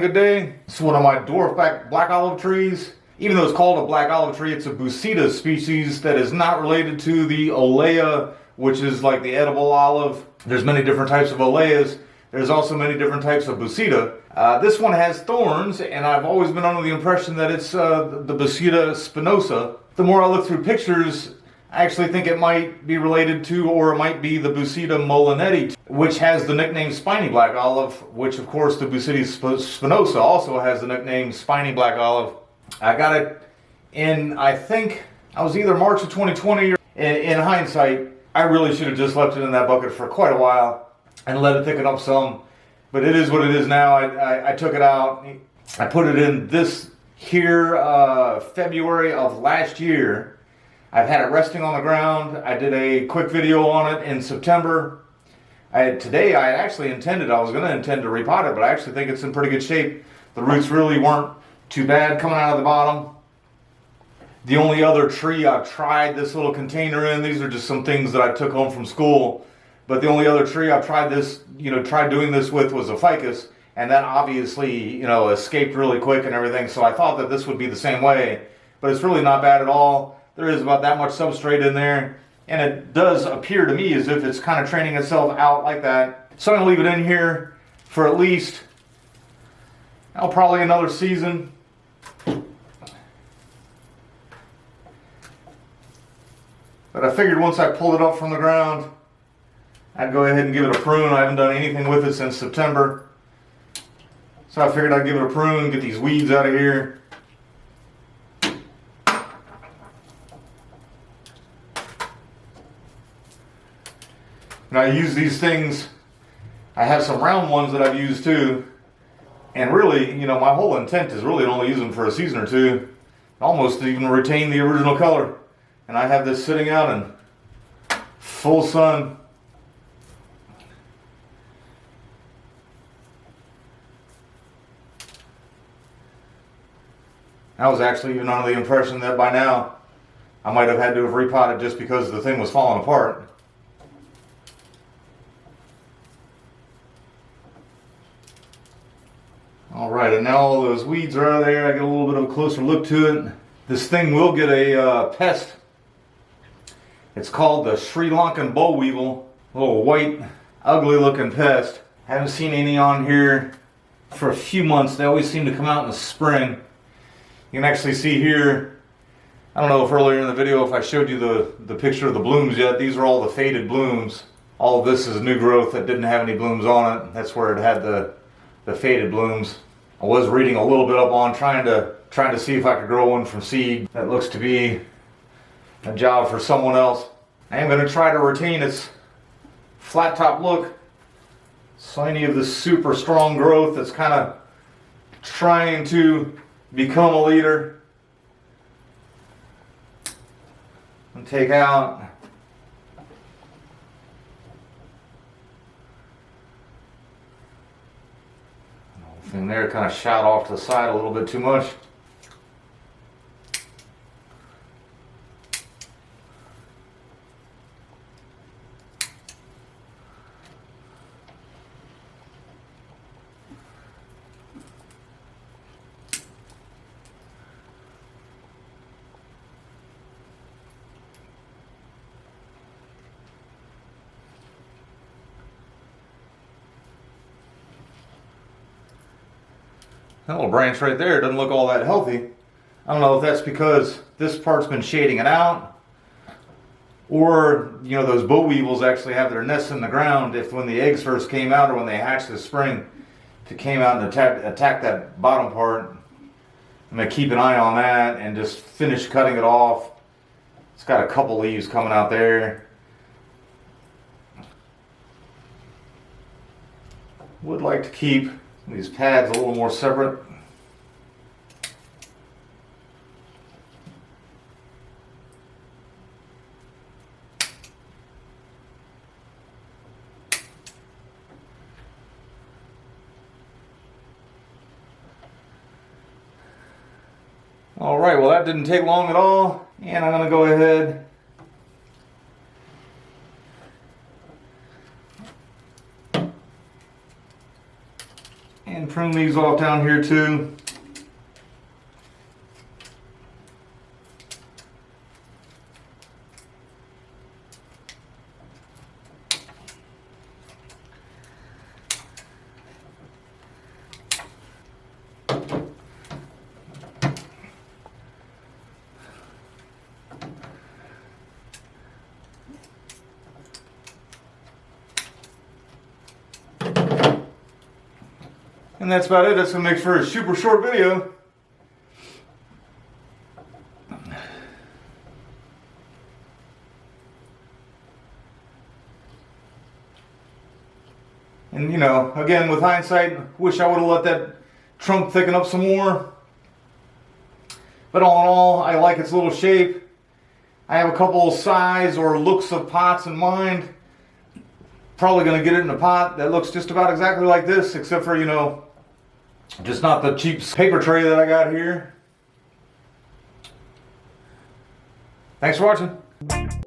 good day. It's one of my dwarf black olive trees. Even though it's called a black olive tree, it's a Bucida species that is not related to the Olea, which is like the edible olive. There's many different types of Oleas. There's also many different types of Bucida. This one has thorns, and I've always been under the impression that it's the Bucida Spinosa. The more I look through pictures, I actually think it might be related to, or it might be the Bucida Molineti, which has the nickname Spiny black olive, which of course the Bucida Spinosa also has the nickname Spiny black olive. I got it in, I think, I was either March of 2020 or in hindsight, I really should have just left it in that bucket for quite a while and let it thicken up some. But it is what it is now. I took it out. I put it in this here February of last year. I've had it resting on the ground. I did a quick video on it in September. Today I actually I was going to intend to repot it, but I actually think it's in pretty good shape. The roots really weren't too bad coming out of the bottom. The only other tree I've tried this little container in, these are just some things that I took home from school, but the only other tree I've tried doing this with was a ficus, and that obviously, escaped really quick and everything, so I thought that this would be the same way, but it's really not bad at all. There is about that much substrate in there, and it does appear to me as if it's kind of training itself out like that. So I'm going to leave it in here for at least, probably another season. But I figured once I pulled it up from the ground, I'd go ahead and give it a prune. I haven't done anything with it since September. So I figured I'd give it a prune, get these weeds out of here. And I use these things, I have some round ones that I've used too. And really, my whole intent is really to only use them for a season or two. Almost to even retain the original color. And I have this sitting out in full sun. I was actually even under the impression that by now I might have had to have repotted just because the thing was falling apart. Alright, and now all those weeds are out of there. I get a little bit of a closer look to it. This thing will get a pest. It's called the Sri Lankan boll weevil. A little white, ugly looking pest. Haven't seen any on here for a few months. They always seem to come out in the spring. You can actually see here, I don't know if earlier in the video if I showed you the picture of the blooms yet. These are all the faded blooms. All of this is new growth that didn't have any blooms on it. That's where it had the faded blooms. I was reading a little bit up on trying to see if I could grow one from seed. That looks to be a job for someone else. I am going to try to retain its flat top look. So any of this super strong growth that's kind of trying to become a leader. And take out. The whole thing there kind of shot off to the side a little bit too much. That little branch right there doesn't look all that healthy. I don't know if that's because this part's been shading it out, or those boll weevils actually have their nests in the ground. If when the eggs first came out or when they hatched this spring, if it came out and attack that bottom part, I'm gonna keep an eye on that and just finish cutting it off. It's got a couple leaves coming out there. Would like to keep these pads a little more separate. Alright, well that didn't take long at all, and I'm going to go ahead and And prune these off down here too. And that's about it. That's going to make for a super short video. And you know, again, with hindsight, wish I would have let that trunk thicken up some more. But all in all, I like its little shape. I have a couple of size or looks of pots in mind. Probably going to get it in a pot that looks just about exactly like this, except for, you know, just not the cheap paper tray that I got here. Thanks for watching.